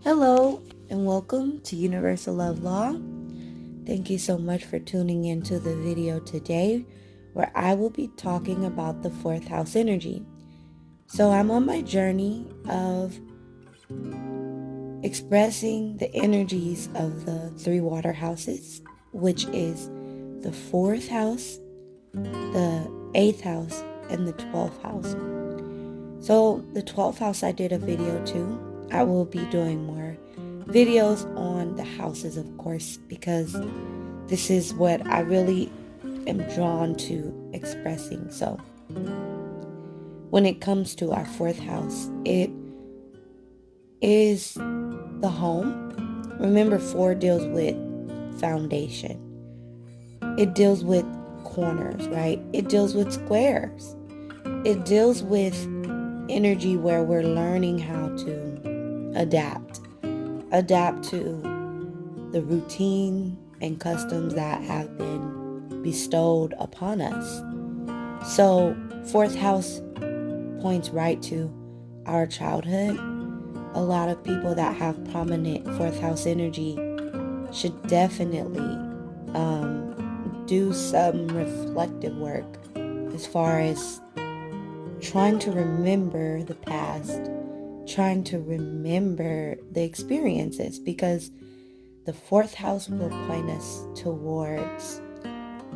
Hello, and welcome to Universal Love Law. Thank you so much for tuning into the video today, where I will be talking about the fourth house energy. So, I'm on my journey of expressing the energies of the three water houses, which is the fourth house, the eighth house, and the 12th house. So, the 12th house, I did a video too. I will be doing more videos on the houses, of course, because this is what I really am drawn to expressing. So, when it comes to our fourth house, it is the home. Remember, 4 deals with foundation, it deals with corners, right? It deals with squares, it deals with energy where we're learning how to adapt to the routine and customs that have been bestowed upon us. So, fourth house points right to our childhood. A lot of people that have prominent fourth house energy should definitely do some reflective work as far as trying to remember the past, trying to remember the experiences, because the fourth house will point us towards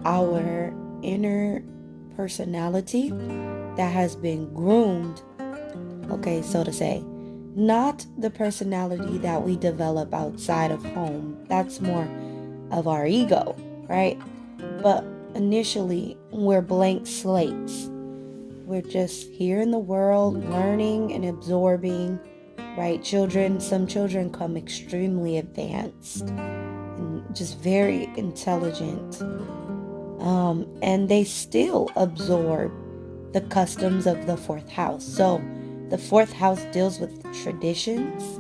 our inner personality that has been groomed, okay, so to say. Not the personality that we develop outside of home. That's more of our ego, right? But initially, we're blank slates. We're just here in the world, learning and absorbing, right? Some children come extremely advanced and just very intelligent. And they still absorb the customs of the fourth house. So the fourth house deals with traditions,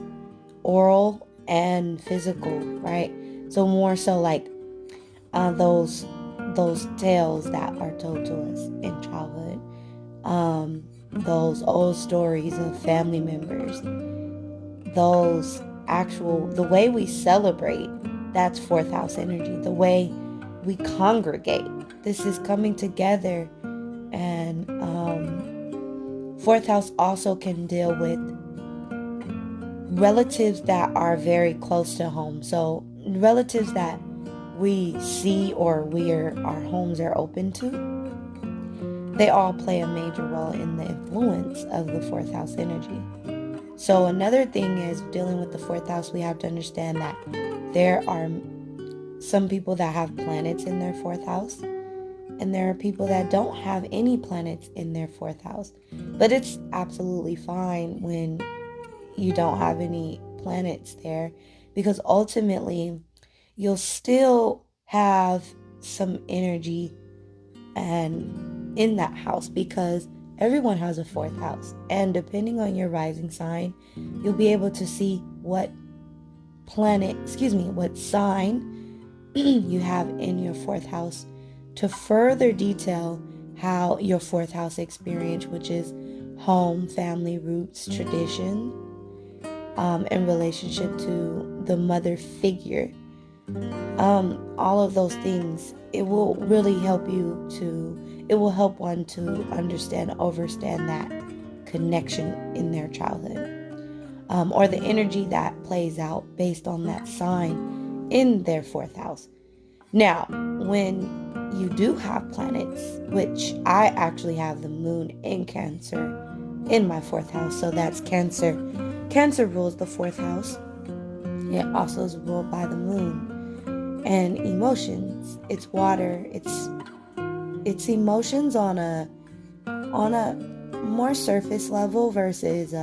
oral and physical, right? So more so like those tales that are told to us in childhood, those old stories of family members, the way we celebrate, that's fourth house energy. The way we congregate, this is coming together. And fourth house also can deal with relatives that are very close to home. So relatives that we see or our homes are open to, they all play a major role in the influence of the fourth house energy. So another thing is, dealing with the fourth house, we have to understand that there are some people that have planets in their fourth house, and there are people that don't have any planets in their fourth house. But it's absolutely fine when you don't have any planets there, because ultimately you'll still have some energy and in that house, because everyone has a fourth house, and depending on your rising sign, you'll be able to see what sign you have in your fourth house, to further detail how your fourth house experience, which is home, family, roots, tradition, in relationship to the mother figure, all of those things, it will really help it will help one to overstand that connection in their childhood, or the energy that plays out based on that sign in their fourth house. Now, when you do have planets, which I actually have the moon in Cancer in my fourth house, so that's Cancer. Cancer rules the fourth house. It also is ruled by the moon. And emotions, it's water, it's emotions on a more surface level versus a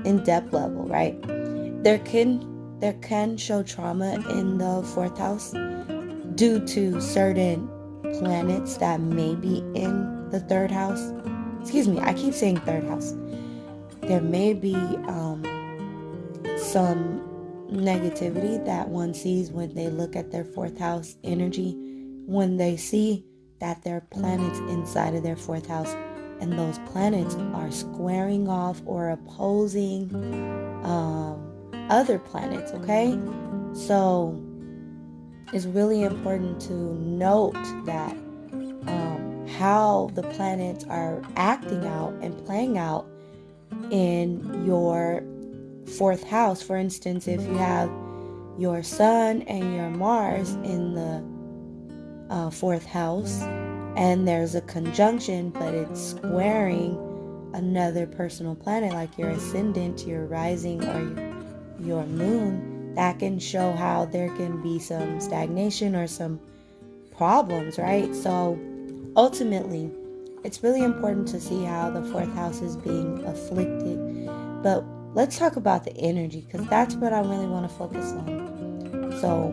in-depth level, right? There can show trauma in the fourth house due to certain planets that may be in the third house. Excuse me, I keep saying third house. There may be some negativity that one sees when they look at their fourth house energy, when they see that there are planets inside of their fourth house, and those planets are squaring off or opposing other planets, okay? So it's really important to note that how the planets are acting out and playing out in your fourth house. For instance, if you have your Sun and your Mars in the fourth house, and there's a conjunction, but it's squaring another personal planet like your ascendant, your rising, or your moon, that can show how there can be some stagnation or some problems, right? So ultimately, it's really important to see how the fourth house is being afflicted. But let's talk about the energy, because that's what I really want to focus on. So,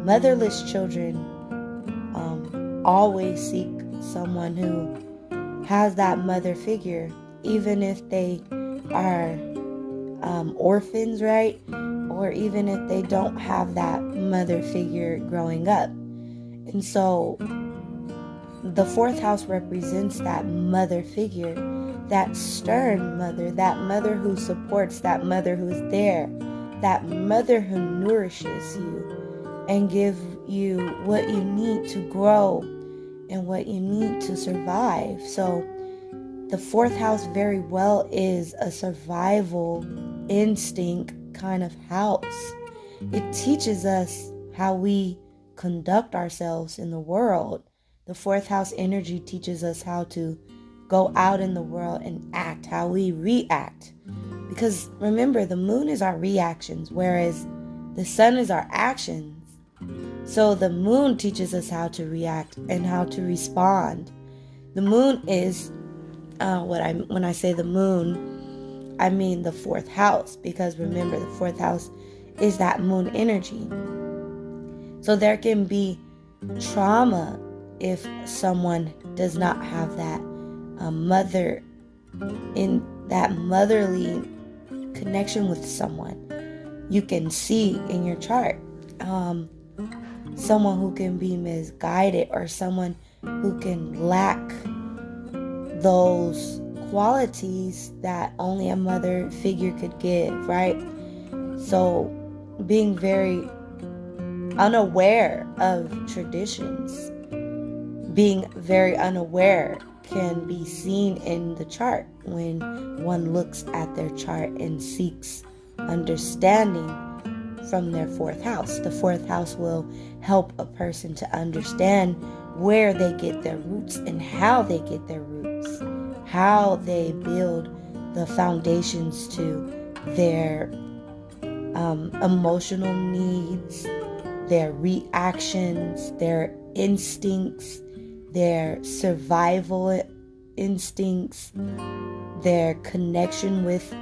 motherless children always seek someone who has that mother figure, even if they are orphans, right? Or even if they don't have that mother figure growing up. And so the fourth house represents that mother figure, that stern mother, that mother who supports, that mother who's there, that mother who nourishes you and give you what you need to grow and what you need to survive. So the fourth house very well is a survival instinct kind of house. It teaches us how we conduct ourselves in the world. The fourth house energy teaches us how to go out in the world and act, how we react. Because remember, the moon is our reactions, whereas the sun is our actions. So the moon teaches us how to react and how to respond. The moon is when I say the moon, I mean the fourth house, because remember, the fourth house is that moon energy. So there can be trauma if someone does not have that mother, in that motherly connection with someone. You can see in your chart someone who can be misguided, or someone who can lack those qualities that only a mother figure could give, right? So being very unaware of traditions, being very unaware, can be seen in the chart when one looks at their chart and seeks understanding from their fourth house. The fourth house will help a person to understand where they get their roots and how they get their roots, how they build the foundations to their emotional needs, their reactions, their instincts, their survival instincts, their connection with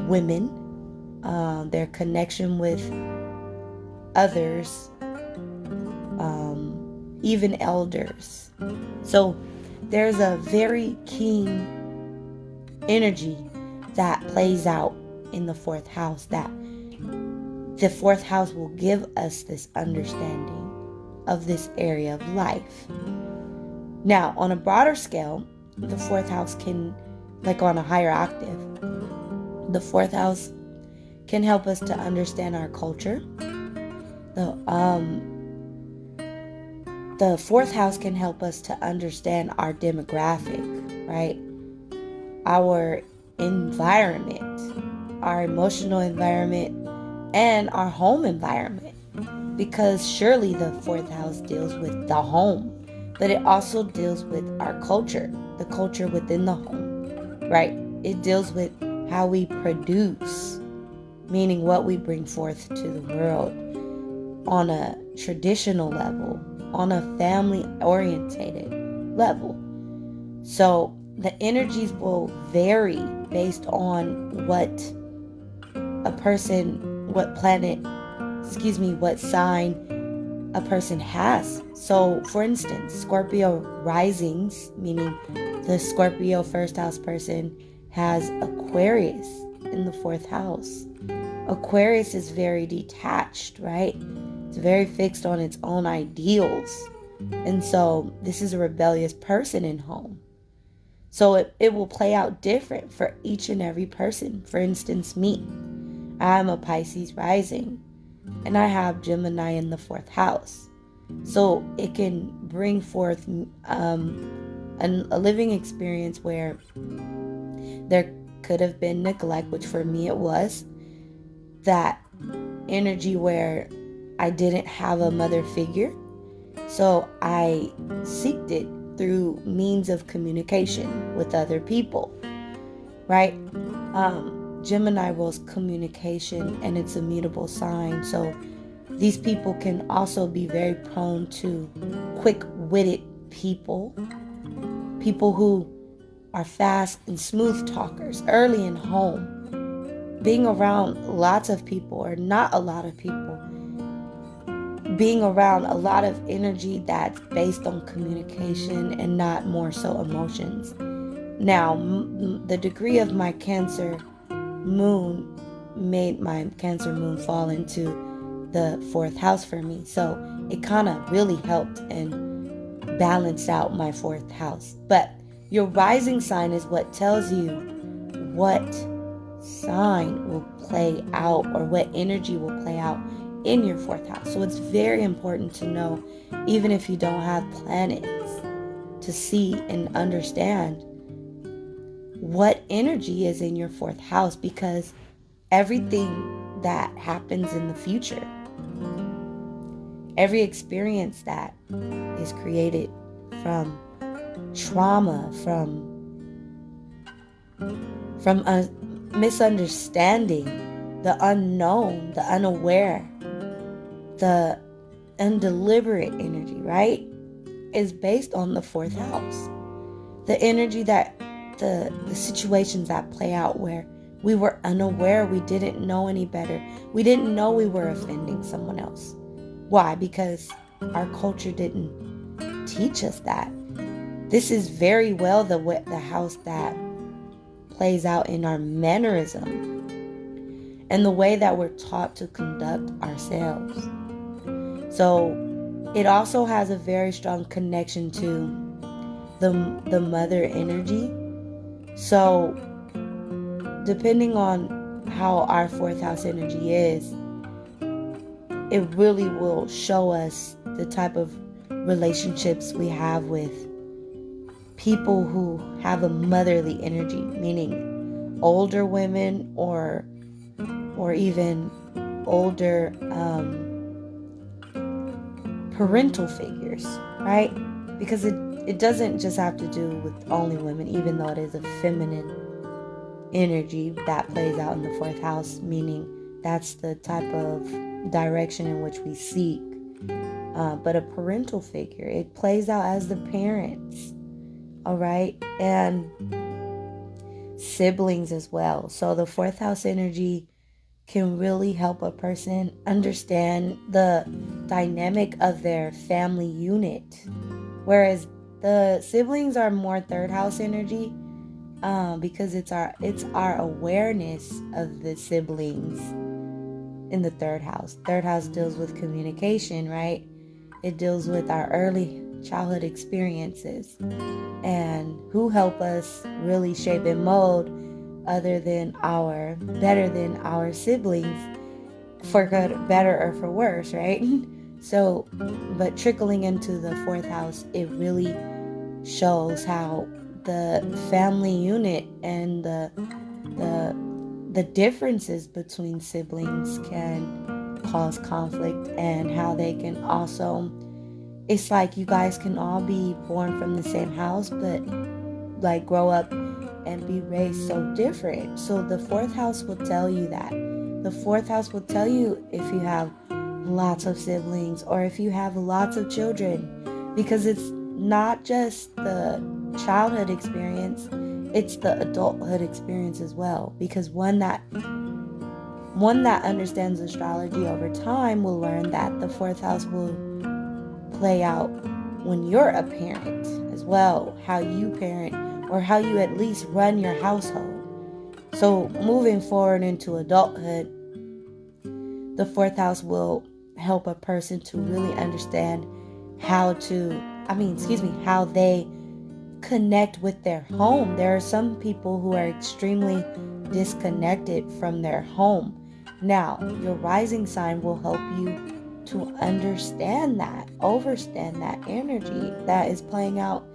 women, their connection with others, even elders. So there's a very keen energy that plays out in the fourth house, that the fourth house will give us this understanding of this area of life. Now, on a broader scale, the fourth house can, like on a higher octave, the fourth house can help us to understand our culture. The fourth house can help us to understand our demographic, right? Our environment, our emotional environment, and our home environment. Because surely the fourth house deals with the home, but it also deals with our culture, the culture within the home, right? It deals with how we produce, meaning what we bring forth to the world on a traditional level, on a family-orientated level. So the energies will vary based on what sign a person has. So for instance, Scorpio risings, meaning the Scorpio first house person has Aquarius in the fourth house. Aquarius is very detached, right? It's very fixed on its own ideals. And so this is a rebellious person in home. So it will play out different for each and every person. For instance, me, I'm a Pisces rising, and I have Gemini in the fourth house. So it can bring forth a living experience where there could have been neglect, which for me it was. That energy where I didn't have a mother figure. So I seeked it through means of communication with other people, right? Gemini rules communication, and it's a mutable sign. So these people can also be very prone to quick-witted people, people who are fast and smooth talkers early in home, being around lots of people or not a lot of people, being around a lot of energy that's based on communication and not more so emotions. Now, the degree of my Cancer moon made my Cancer moon fall into the fourth house for me. So it kind of really helped and balanced out my fourth house. But your rising sign is what tells you what sign will play out or what energy will play out in your fourth house. So it's very important to know, even if you don't have planets, to see and understand what energy is in your fourth house, because everything that happens in the future, every experience that is created from trauma, from a misunderstanding, the unknown, the unaware, the undeliberate energy, right, is based on the fourth house. The energy that the situations that play out where we were unaware, we didn't know any better. We didn't know we were offending someone else. Why? Because our culture didn't teach us that. This is very well the house that plays out in our mannerism and the way that we're taught to conduct ourselves. So it also has a very strong connection to the mother energy. So depending on how our fourth house energy is, it really will show us the type of relationships we have with people who have a motherly energy, meaning older women or even older parental figures, right? Because it doesn't just have to do with only women, even though it is a feminine energy that plays out in the fourth house, meaning that's the type of direction in which we seek. But a parental figure, it plays out as the parents, all right? And siblings as well. So the fourth house energy can really help a person understand the dynamic of their family unit, whereas the siblings are more third house energy, because it's our awareness of the siblings in the third house. Third house deals with communication, right? It deals with our early childhood experiences and who help us really shape and mold better than our siblings, for good, better, or for worse, right? So, but trickling into the fourth house, it really shows how the family unit and the differences between siblings can cause conflict, and how they can also, it's like you guys can all be born from the same house, but like grow up and be raised so different. So the fourth house will tell you that. The fourth house will tell you if you have lots of siblings or if you have lots of children, because it's not just the childhood experience, it's the adulthood experience as well. Because one that understands astrology over time will learn that the fourth house will play out when you're a parent as well, how you parent or how you at least run your household. So moving forward into adulthood, the fourth house will help a person to really understand how they connect with their home. There are some people who are extremely disconnected from their home. Now, your rising sign will help you to understand that, overstand that energy that is playing out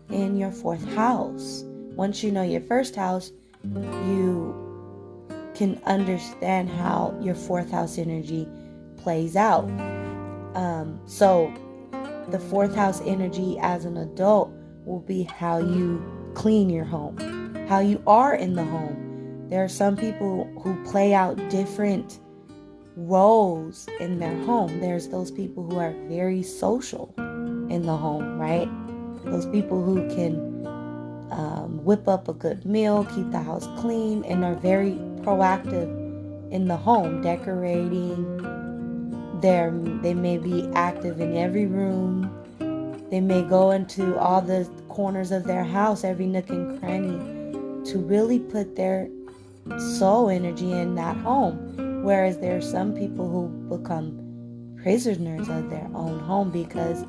in your fourth house. Once you know your first house, you can understand how your fourth house energy plays out. So the fourth house energy as an adult will be how you clean your home, how you are in the home. There are some people who play out different roles in their home. There's those people who are very social in the home, right? Those people who can whip up a good meal, keep the house clean, and are very proactive in the home, decorating. They may be active in every room. They may go into all the corners of their house, every nook and cranny, to really put their soul energy in that home. Whereas there are some people who become prisoners of their own home because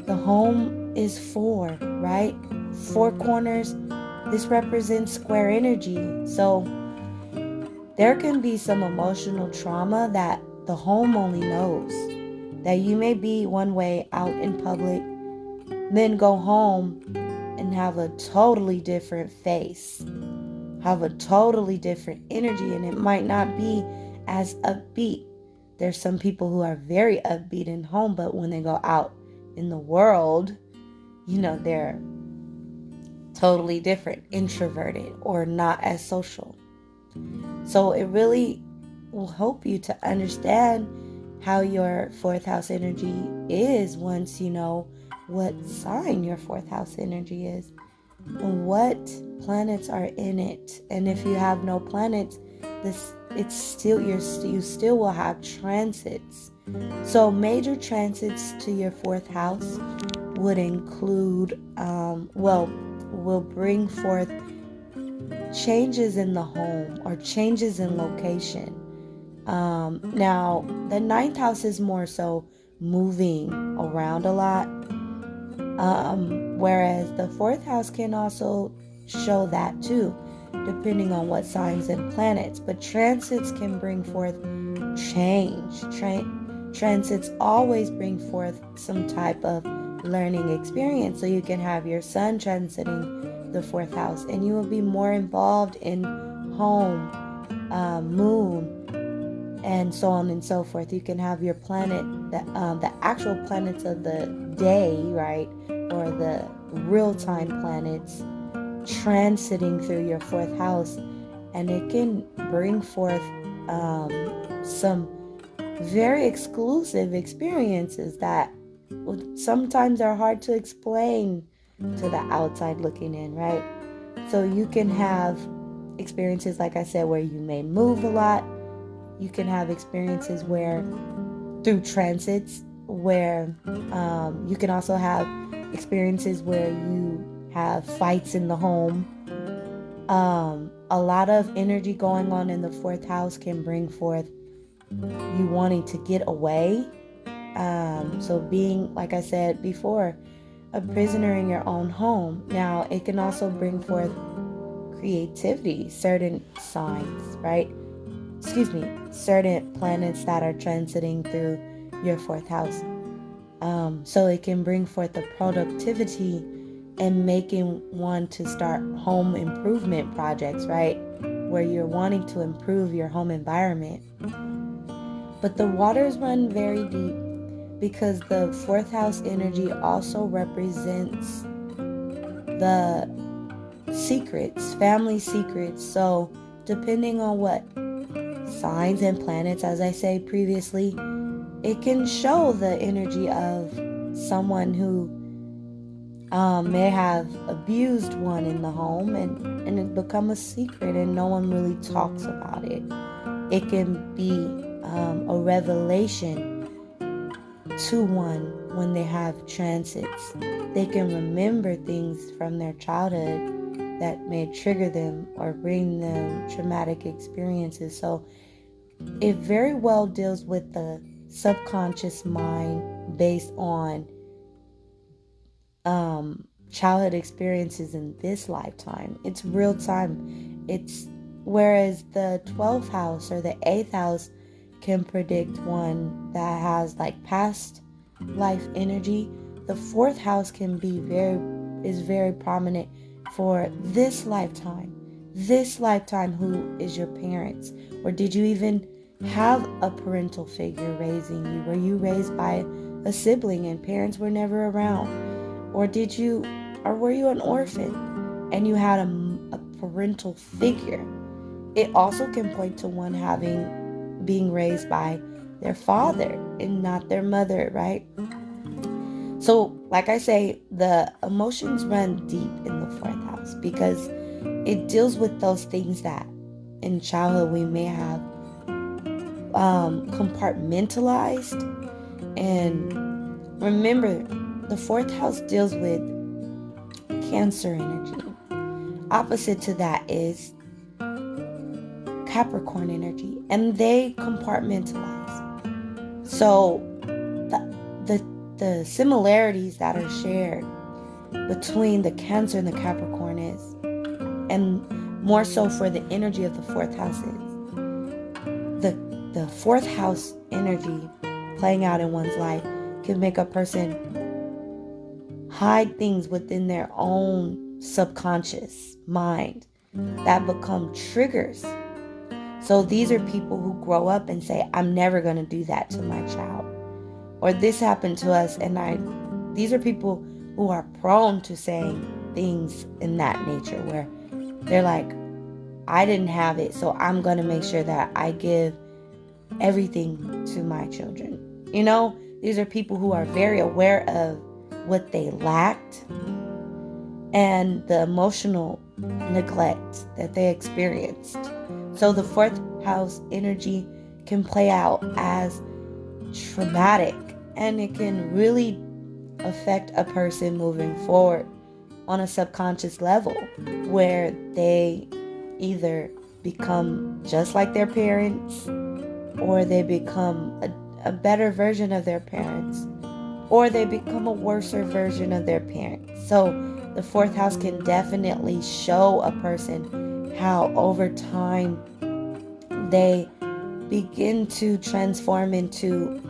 the home is four, right? Four corners. This represents square energy. So there can be some emotional trauma that the home only knows. That you may be one way out in public, then go home and have a totally different face, have a totally different energy, and it might not be as upbeat. There's some people who are very upbeat in home, but when they go out in the world, they're totally different, introverted, or not as social. So it really will help you to understand how your fourth house energy is once you know what sign your fourth house energy is and what planets are in it. And if you have no planets, you still will have transits. So major transits to your fourth house would include will bring forth changes in the home or changes in location. Now the ninth house is more so moving around a lot, whereas the fourth house can also show that too, depending on what signs and planets. But transits can bring forth change. Transits always bring forth some type of learning experience. So you can have your sun transiting the fourth house, and you will be more involved in home, moon, and so on and so forth. You can have your planet, the actual planets of the day, right, or the real-time planets transiting through your fourth house, and it can bring forth some very exclusive experiences that sometimes are hard to explain to the outside looking in, right? So you can have experiences, like I said, where you may move a lot. You can have experiences where, through transits, where you can also have experiences where you have fights in the home. A lot of energy going on in the fourth house can bring forth you wanting to get away. So being, like I said before, a prisoner in your own home. Now, it can also bring forth creativity, certain signs, right? Certain planets that are transiting through your fourth house. So it can bring forth the productivity and making one to start home improvement projects, right? Where you're wanting to improve your home environment. But the waters run very deep because the fourth house energy also represents the secrets, family secrets. So depending on what signs and planets, as I said previously, it can show the energy of someone who may have abused one in the home, and it become a secret and no one really talks about it. It can be a revelation to one when they have transits. They can remember things from their childhood that may trigger them or bring them traumatic experiences. So it very well deals with the subconscious mind based on childhood experiences in this lifetime. It's real time. It's whereas the 12th house or the 8th house can predict one that has like past life energy. The 4th house can be very prominent for this lifetime. This lifetime, who is your parents? Or did you even have a parental figure raising you? Were you raised by a sibling and parents were never around? Or were you an orphan and you had a parental figure? It also can point to one being raised by their father and not their mother, right? So, like I say, the emotions run deep in the 4th house because it deals with those things that in childhood we may have compartmentalized. And remember, the 4th house deals with Cancer energy. Opposite to that is Capricorn energy, and they compartmentalize. So the similarities that are shared between the Cancer and the Capricorn is, and more so for the energy of the 4th house is, the 4th house energy playing out in one's life can make a person hide things within their own subconscious mind that become triggers. So these are people who grow up and say, I'm never going to do that to my child. Or this happened to us, and these are people who are prone to saying things in that nature where they're like, I didn't have it, so I'm going to make sure that I give everything to my children. These are people who are very aware of what they lacked and the emotional neglect that they experienced. So the 4th house energy can play out as traumatic, and it can really affect a person moving forward on a subconscious level, where they either become just like their parents, or they become a better version of their parents, or they become a worser version of their parents. So the 4th house can definitely show a person how over time they begin to transform into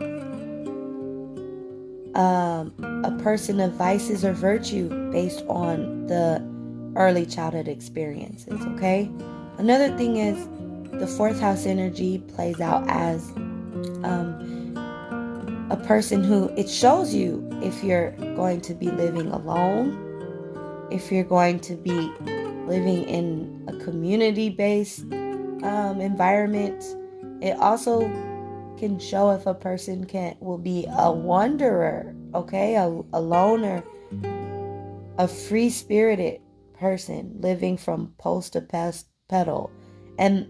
a person of vices or virtue based on the early childhood experiences, okay? Another thing is the 4th house energy plays out as a person who, it shows you if you're going to be living alone, if you're going to be living in a community-based environment. It also can show if a person will be a wanderer, okay, a loner, a free-spirited person living from post to pedal, and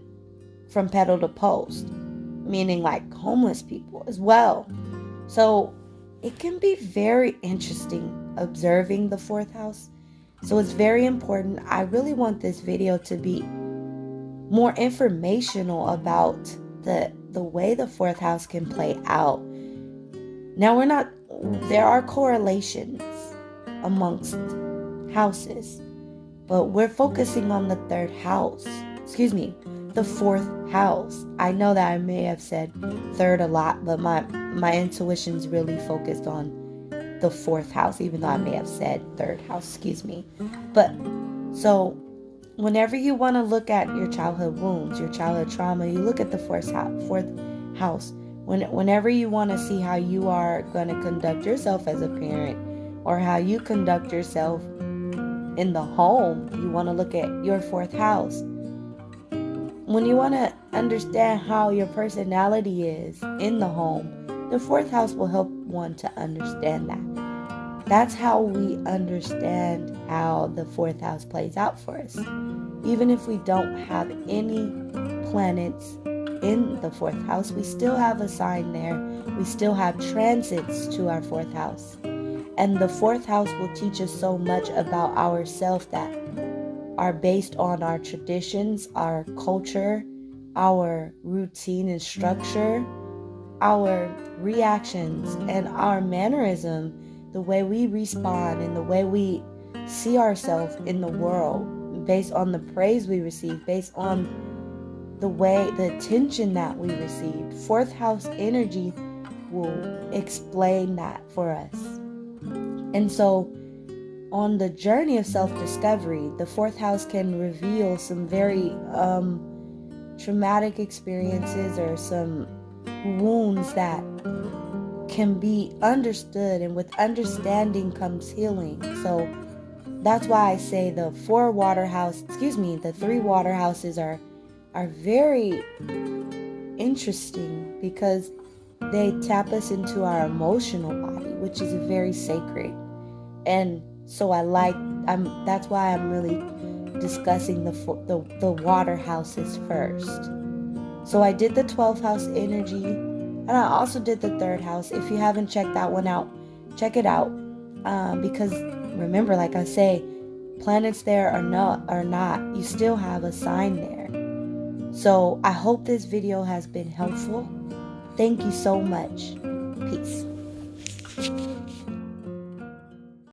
from pedal to post, meaning like homeless people as well. So it can be very interesting observing the 4th house. So it's very important. I really want this video to be more informational about the way the 4th house can play out. Now there are correlations amongst houses, but we're focusing on the 3rd house. The 4th house. I know that I may have said 3rd a lot, but my intuition's really focused on the 4th house, even though I may have said 3rd house, But so whenever you want to look at your childhood wounds, your childhood trauma, you look at the 4th house. Whenever you want to see how you are going to conduct yourself as a parent, or how you conduct yourself in the home, you want to look at your 4th house. When you want to understand how your personality is in the home, the 4th house will help one to understand that. That's how we understand how the 4th house plays out for us. Even if we don't have any planets in the 4th house, we still have a sign there. We still have transits to our 4th house. And the 4th house will teach us so much about ourselves that are based on our traditions, our culture, our routine and structure, our reactions, and our mannerism, the way we respond and the way we see ourselves in the world, based on the praise we receive, based on the attention that we received. Fourth house energy will explain that for us. And so on the journey of self-discovery, the fourth house can reveal some very traumatic experiences or some wounds that can be understood, and with understanding comes healing. So that's why I say the three water houses are very interesting, because they tap us into our emotional body, which is very sacred. And so that's why I'm really discussing the water houses first. So I did the 12th house energy, and I also did the 3rd house. If you haven't checked that one out, check it out. Because remember, like I say, planets there or not, you still have a sign there. So I hope this video has been helpful. Thank you so much. Peace.